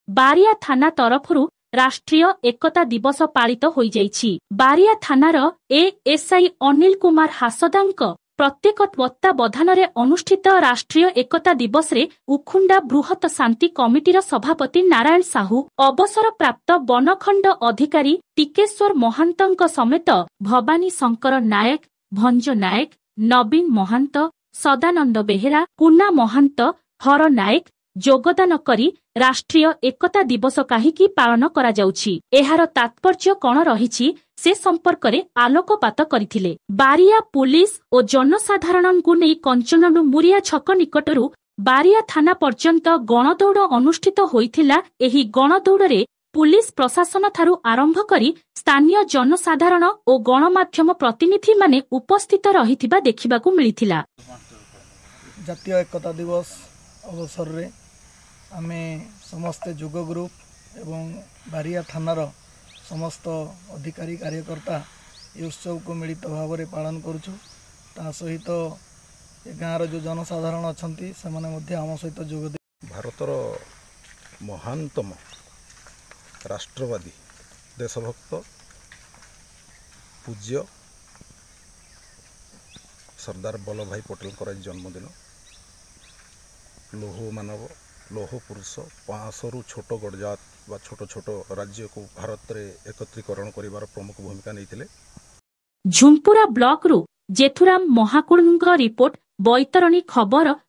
बारिया थाना तरफरु राष्ट्रीय एकता दिवस पालित होई जाइछि। बारिया थानार एएसआई अनिल कुमार हासदांक प्रत्येक तत्वावधानरे अनुष्ठित राष्ट्रीय एकता दिवस रे उखुंडा बृहत शांति कमिटीर सभापति नारायण साहू, अवसर प्राप्त बनखंड अधिकारी टिकेश्वर महांतंक समेत भवानी शंकर नायक, भंज नायक, नवीन महांत, सदानंद बेहेरा, पुना महांत, हर नायक योगदान करी राष्ट्रीय एकता दिवस काहीकि पालन करा जाउछि एहार तात्पर्य कण रहिछि से संपर्क रे आलोकपात करिथिले। बारिया पुलिस और जनसाधारणଙ୍କୁ नै कंचननु मुरिया छक निकटरू बारिया थाना पर्यंत गणदौड़ अनुष्ठित होइथिला। एही गणदौड़ रे पुलिस प्रशासन थारू आरंभ करी स्थानीय जनसाधारण और गणमाध्यम प्रतिनिधि माने उपस्थित रहिथिबा देखिबाकू मिलिथिला। जातीय एकता दिवस अवसर रे आमे समस्त जुग ग्रुप एवं बारिया थानार समस्त अधिकारी कार्यकर्ता ये उत्सव को मिलित भाव में पालन करुचु। ता सहित गाँव जो जनसाधारण अच्छा से आम सहित जोग भारतर महानतम राष्ट्रवादी देशभक्त पूज्य सरदार वल्लभ भाई पटेल जन्मदिन। लौह मानव लौह पुरुष 500 रु छोट गणजात बा छोट छोट राज्य को भारत रे एकत्रीकरण करिवार प्रमुख भूमिका नैथिले। झुंपुरा ब्लॉक रु जेथुराम महाकुड़ंग रिपोर्ट, बैतरणी खबर।